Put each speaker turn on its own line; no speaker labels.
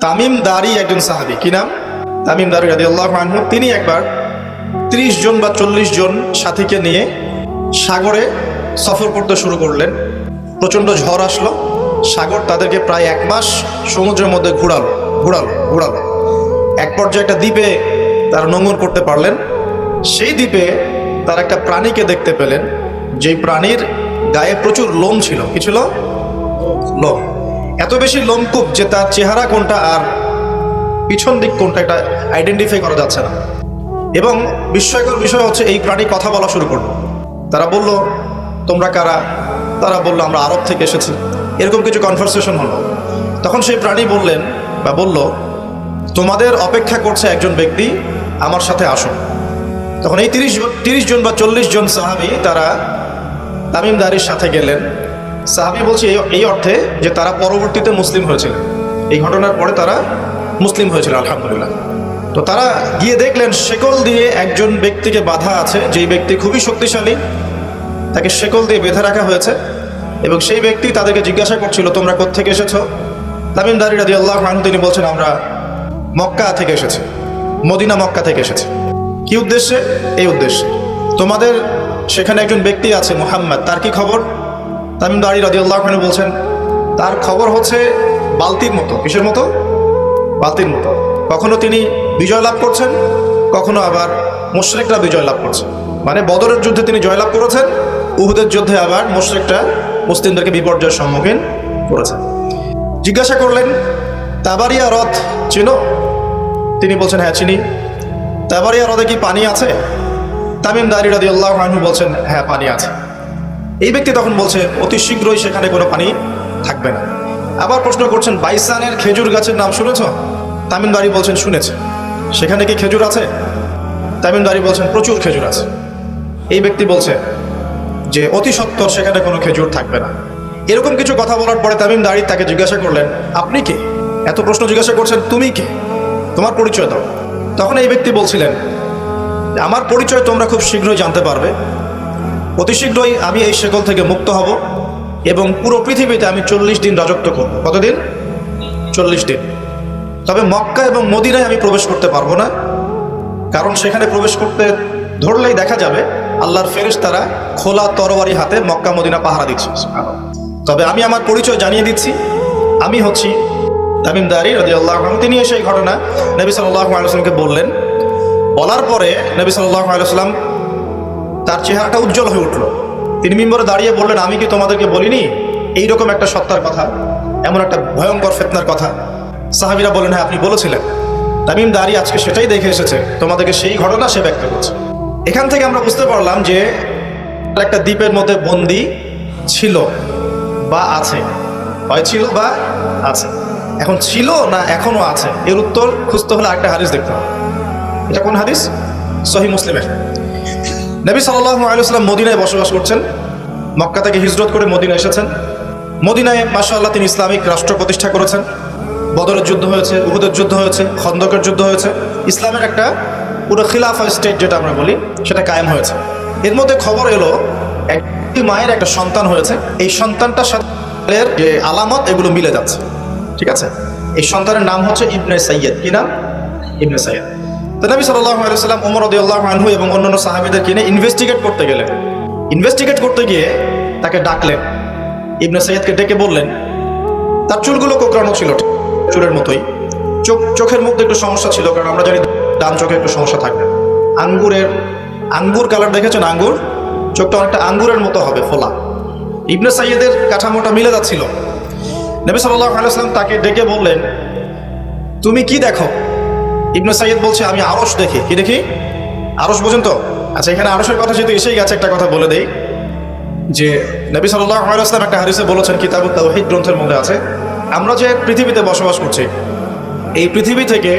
তামিম দারি একজন সাহাবী, কি নাম? তামিম দারি রাদিয়াল্লাহু আনহু। তিনি একবার 30 জন বা 40 জন সাথীকে নিয়ে সাগরে সফর করতে শুরু করলেন। প্রচণ্ড ঝড় আসলো, সাগর তাদেরকে প্রায় 1 মাস সমুদ্রের মধ্যে ঘোরালো। এক পর্যায়ে একটা দ্বীপে তারা নোঙর করতে পারলেন। সেই দ্বীপে তারা একটা প্রাণীকে দেখতে পেলেন, যেই প্রাণীর গায়ে প্রচুর লোম ছিল। কি ছিল? লোম। এত বেশি লোমকূপ যে তার চেহারা কোনটা আর পিছন দিক কোনটা এটা আইডেন্টিফাই করা যাচ্ছে না। এবং বিস্ময়কর বিষয় হচ্ছে এই প্রাণী কথা বলা শুরু করলো। তারা বলল, তোমরা কারা? তারা বলল, আমরা আরব থেকে এসেছি। এরকম কিছু কনভারসেশন হলো। তখন সেই প্রাণী বলল, তোমাদের অপেক্ষা করছে একজন ব্যক্তি, আমার সাথে আসো। তখন এই 30 জন বা 40 জন সাহাবী তারা তামিম দারির সাথে গেলেন। সাহাবী বলছে এই অর্থে যে তারা পরবর্তীতে মুসলিম হয়েছিলেন, এই ঘটনার পরে তারা মুসলিম হয়েছিল আলহামদুলিল্লাহ। তো তারা গিয়ে দেখলেন শেকল দিয়ে একজন ব্যক্তিকে বাঁধা আছে, যেই ব্যক্তি খুবই শক্তিশালী, তাকে শেকল দিয়ে বেঁধে রাখা হয়েছে। এবং সেই ব্যক্তি তাদেরকে জিজ্ঞাসা করছিল, তোমরা কোত্থেকে এসেছো? তামিম দারি রাদিয়াল্লাহু আনহু তিনি বলছেন, আমরা মক্কা থেকে এসেছি, মদিনা মক্কা থেকে এসেছি। কি উদ্দেশ্যে? এই উদ্দেশ্যে, তোমাদের সেখানে একজন ব্যক্তি আছে মুহাম্মদ, তার কি খবর? তামিম দারি রাদিয়াল্লাহু আনহু বলছেন, তার খবর হচ্ছে বালতির মতো। কিসের মতো? বালতির মতো। কখনো তিনি বিজয় লাভ করছেন, কখনো আবার মুশরিকরা বিজয় লাভ করছে। মানে বদরের যুদ্ধে তিনি জয়লাভ করেছেন, উহুদের যুদ্ধে আবার মুশরিকরা মুসলিমদেরকে বিপর্যয়ের সম্মুখীন করেছে। জিজ্ঞাসা করলেন, তাবারিয়া হ্রদ চিনো? তিনি বলছেন, হ্যাঁ চিনি। তাবারিয়া হ্রদে কি পানি আছে? তামিম দারি রাদিয়াল্লাহু আনহু বলছেন, হ্যাঁ পানি আছে। এই ব্যক্তি তখন বলছে, অতি শীঘ্রই সেখানে কোনো পানি থাকবে না। আবার প্রশ্ন করছেন, বাইসানের খেজুর গাছের নাম শুনেছ? তামিম দারি বলছেন, শুনেছে। সেখানে কি খেজুর আছে? তামিম দারি বলছেন, প্রচুর খেজুর আছে। এই ব্যক্তি বলছে যে অতি সত্বর সেখানে কোনো খেজুর থাকবে না। এরকম কিছু কথা বলার পরে তামিম দারি তাকে জিজ্ঞাসা করলেন, আপনি কে? এত প্রশ্ন জিজ্ঞাসা করছেন, তুমি কে? তোমার পরিচয় দাও। তখন এই ব্যক্তি বলছিলেন, আমার পরিচয় তোমরা খুব শীঘ্রই জানতে পারবে। অতি শীঘ্রই আমি এই শেকল থেকে মুক্ত হব এবং পুরো পৃথিবীতে আমি 40 দিন রাজত্ব করব। কতদিন? 40 দিন। তবে মক্কা এবং মদিনায় আমি প্রবেশ করতে পারবো না, কারণ সেখানে প্রবেশ করতে ধরলেই দেখা যাবে আল্লাহর ফেরেশতারা খোলা তরবারি হাতে মক্কা মদিনা পাহারা দিচ্ছে। তবে আমি আমার পরিচয় জানিয়ে দিচ্ছি, আমি হচ্ছি তামিম দারি রাদিয়াল্লাহু আনহু। তিনি এসে এই ঘটনা নবী সাল্লাল্লাহু আলাইহি ওয়াসাল্লামকে বললেন। বলার পরে নবী সাল্লাল্লাহু আলাইহি ওয়াসাল্লাম তার চেহারাটা উজ্জ্বল হয়ে উঠল। তিনি মিম্বরে দাঁড়িয়ে বললেন, আমি কি তোমাদেরকে বলিনি এইরকম একটা সত্তার কথা, এমন একটা ভয়ঙ্কর ফিতনার কথা? সাহাবীরা বলেন, হ্যাঁ আপনি বলেছিলেন। তামিম দারি আজকে সেটাই দেখে এসেছে, তোমাদেরকে সেই ঘটনা সে ব্যক্ত করছে। এখান থেকে আমরা বুঝতে পারলাম যে একটা দ্বীপের মধ্যে বন্দী ছিল বা আছে, হয় ছিল বা আছে। এখন ছিল না এখনো আছে, এর উত্তর খুঁজতে হলে একটা হাদিস দেখতে হবে। এটা কোন হাদিস? সহিহ মুসলিমের। নবী সাল্লাল্লাহু আলাইহি ওয়াসাল্লাম মদিনায় বসবাস করছেন, মক্কা থেকে হিজরত করে মদিনায় এসেছেন। মদিনায় মাশাআল্লাহ তিনি ইসলামিক রাষ্ট্র প্রতিষ্ঠা করেছেন। বদরের যুদ্ধ হয়েছে, উহুদের যুদ্ধ হয়েছে, খন্দকের যুদ্ধ হয়েছে। ইসলামের একটা পুরো খিলাফা স্টেট যেটা আমরা বলি সেটা কায়েম হয়েছে। এর মধ্যে খবর এলো একটি মায়ের একটা সন্তান হয়েছে। এই সন্তানটার সাথে যে আলামত এগুলো মিলে যাচ্ছে। ঠিক আছে, এই সন্তানের নাম হচ্ছে ইবনে সাইয়্যিদ। কি নাম? ইবনে সাইয়্যিদ। তো নবী সাল্লাল্লাহু আলাইহি ওয়াসাল্লাম ওমর রাদিয়াল্লাহু আনহু এবং অন্যান্য সাহাবীদেরকে নিয়ে ইনভেস্টিগেট করতে গেলেন। ইনভেস্টিগেট করতে গিয়ে তাকে ডাকলেন। ইবনে সাইয়্যিদকে ডেকে বললেন, তার চুলগুলো কোঁকড়ানো ছিল চুলের মতোই, চোখের মধ্যে একটু সমস্যা ছিল, কারণ আমরা জানি ডান চোখে একটু সমস্যা থাকবে। আঙ্গুর কালার দেখেছেন? আঙ্গুর, চোখটা অনেকটা আঙ্গুরের মতো হবে, ফোলা। ইবনে সাইয়্যিদের কাঠামোটা মিলে যাচ্ছিল। নবী সাল্লাল্লাহু আলাইহি ওয়াসাল্লাম তাকে ডেকে বললেন, তুমি কি দেখো? ইবনে সাইয়্যিদ বলছে, আমি আরশ দেখি। কি দেখি? আরশ বোঝেন তো? আচ্ছা, এখানে আরশের কথা যেহেতু এসেই গেছে, একটা কথা বলে দেই যে নবী সাল্লাল্লাহু আলাইহি ওয়াসাল্লাম একটা হাদিসে বলেছেন, কিতাবুত তাওহীদ গ্রন্থের মধ্যে আছে, আমরা যে পৃথিবীতে বসবাস করছি, এই পৃথিবী থেকে